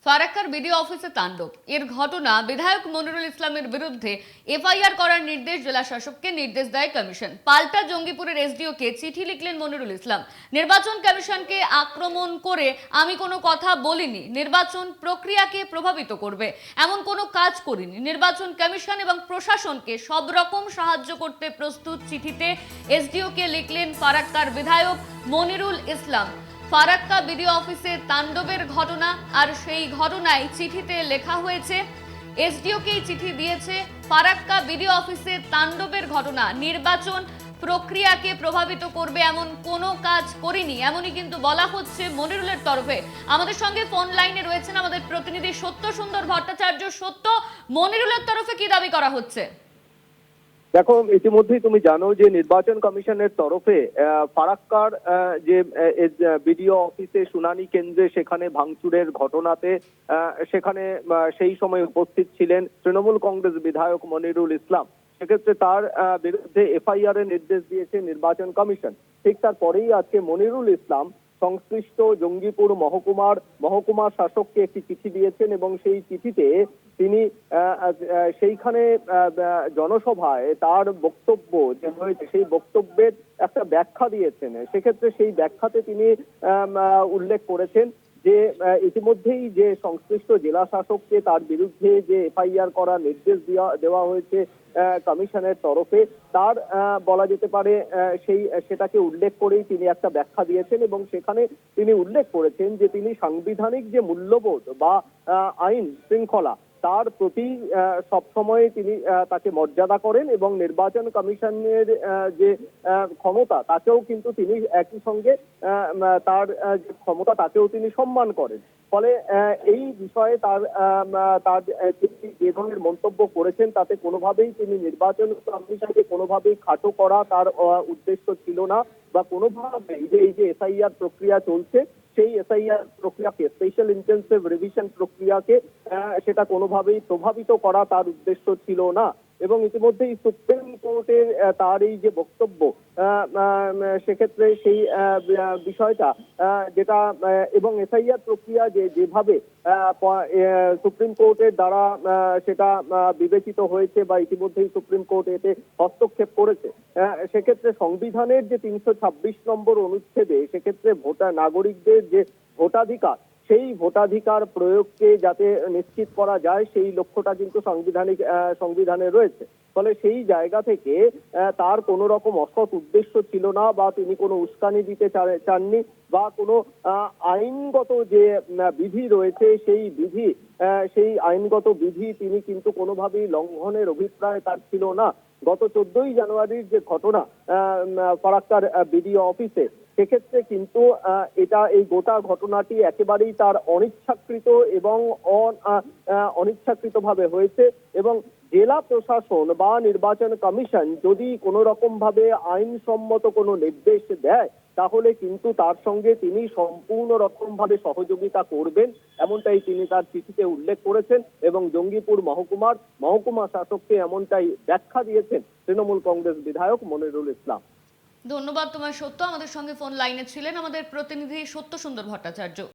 ফারাক্কার BDO অফিসে তাণ্ডব। এর ঘটনা বিধায়ক মনিরুল ইসলামের বিরুদ্ধে এফআইআর করার নির্দেশ জেলা শাসককে নির্দেশ দেয় কমিশন। পাল্টা জঙ্গিপুরের এসডিওকে চিঠি লিখলেন মনিরুল ইসলাম। নির্বাচন কমিশনকে আক্রমণ করে আমি কোনো কথা বলিনি, নির্বাচন প্রক্রিয়াকে প্রভাবিত করবে এমন কোনো কাজ করিনি, নির্বাচন কমিশন এবং প্রশাসনকে সব রকম সাহায্য করতে প্রস্তুত, চিঠিতে এসডিওকে লিখলেন ফারাক্কার বিধায়ক মনিরুল ইসলাম। ফারাক্কা বিডিও অফিসে তাণ্ডবের ঘটনা, আর সেই ঘটনায় চিঠিতে লেখা হয়েছে, এসডিওকেই চিঠি দিয়েছে ফারাক্কা বিডিও অফিসে তাণ্ডবের ঘটনা নির্বাচন প্রক্রিয়াকে প্রভাবিত করবে এমন কোনো কাজ করিনি, এমনই কিন্তু বলা হচ্ছে মনিরুলের তরফে। আমাদের সঙ্গে ফোন লাইনে রয়েছেন আমাদের প্রতিনিধি সত্য সুন্দর ভট্টাচার্য। সত্য, মনিরুলের তরফে কি দাবি করা হচ্ছে? দেখো, ইতিমধ্যেই তুমি জানো যে নির্বাচন কমিশনের তরফে ফারাক্কার যে বিডিও অফিসে শুনানি কেন্দ্রে সেখানে ভাঙচুরের ঘটনাতে সেখানে সেই সময় উপস্থিত ছিলেন তৃণমূল কংগ্রেস বিধায়ক মনিরুল ইসলাম। সেক্ষেত্রে তার বিরুদ্ধে এফআইআর এর নির্দেশ দিয়েছে নির্বাচন কমিশন। ঠিক তারপরেই আজকে মনিরুল ইসলাম সংশ্লিষ্ট জঙ্গিপুর মহকুমা শাসককে একটি চিঠি দিয়েছেন এবং সেই চিঠিতে তিনি সেইখানে জনসভায় তার বক্তব্য যে হয়েছে সেই বক্তব্যের একটা ব্যাখ্যা দিয়েছেন। সেক্ষেত্রে সেই ব্যাখ্যাতে তিনি উল্লেখ করেছেন যে ইতিমধ্যেই যে সংশ্লিষ্ট জেলা শাসককে তার বিরুদ্ধে যে এফআইআর করার নির্দেশ দেওয়া হয়েছে কমিশনের তরফে, তার বলা যেতে পারে সেটাকে উল্লেখ করেই তিনি একটা ব্যাখ্যা দিয়েছেন এবং সেখানে তিনি উল্লেখ করেছেন যে তিনি সাংবিধানিক যে মূল্যবোধ বা আইন শৃঙ্খলা তার প্রতি সবসময় তিনি তাকে মর্যাদা করেন এবং নির্বাচন কমিশনের যে ক্ষমতা তাকেও কিন্তু তিনি একই সঙ্গে তার যে ক্ষমতা তাকেও তিনি সম্মান করেন। ফলে এই বিষয়ে তার যে ধরনের মন্তব্য করেছেন তাতে কোনোভাবেই তিনি নির্বাচন কমিশনকে কোনোভাবেই খাটো করা তার উদ্দেশ্য ছিল না, বা কোনোভাবেই এই যে এসআইআর প্রক্রিয়া চলছে সেই এসআইআর প্রক্রিয়াকে, স্পেশাল ইন্টেনসিভ রিভিশন প্রক্রিয়াকে সেটা কোনোভাবেই প্রভাবিত করা তার উদ্দেশ্য ছিল না। এবং ইতিমধ্যেই সুপ্রিম কোর্টের তার এই যে বক্তব্য, সেক্ষেত্রে সেই বিষয়টা যেটা এবং এসআইআর প্রক্রিয়া যেভাবে সুপ্রিম কোর্টের দ্বারা সেটা বিবেচিত হয়েছে বা ইতিমধ্যেই সুপ্রিম কোর্ট এতে হস্তক্ষেপ করেছে, সেক্ষেত্রে সংবিধানের যে 326 নম্বর অনুচ্ছেদে সেক্ষেত্রে নাগরিকদের যে ভোটাধিকার, সেই ভোটাধিকার প্রয়োগকে যাতে নিশ্চিত করা যায় সেই লক্ষ্যটা কিন্তু সংবিধানে রয়েছে। ফলে সেই জায়গা থেকে তার কোনো রকম অসৎ উদ্দেশ্য ছিল না, বা তিনি কোনো উস্কানি দিতে চাননি, বা কোনো আইনগত যে বিধি রয়েছে সেই আইনগত বিধি তিনি কিন্তু কোনোভাবেই লঙ্ঘনের অভিপ্রায় তার ছিল না। গত 14ই জানুয়ারির যে ঘটনা ফারাক্কার বিডিও অফিসে, সেক্ষেত্রে কিন্তু এই গোটা ঘটনাটি একেবারেই তার অনিচ্ছাকৃতভাবে হয়েছে এবং জেলা প্রশাসন বা নির্বাচন কমিশন যদি কোনো রকম ভাবে আইনসম্মত কোনো নির্দেশ দেয় তাহলে কিন্তু তার সঙ্গে তিনি সম্পূর্ণ রকম ভাবে সহযোগিতা করবেন, এমনটাই তিনি তার চিঠিতে উল্লেখ করেছেন এবং জঙ্গিপুর মহকুমা শাসককে এমনটাই ব্যাখ্যা দিয়েছেন তৃণমূল কংগ্রেস বিধায়ক মনিরুল ইসলাম। ধন্যবাদ তোমার সত্য। আমাদের সঙ্গে ফোন লাইনে ছিলেন আমাদের প্রতিনিধি সত্য সুন্দর ভট্টাচার্য।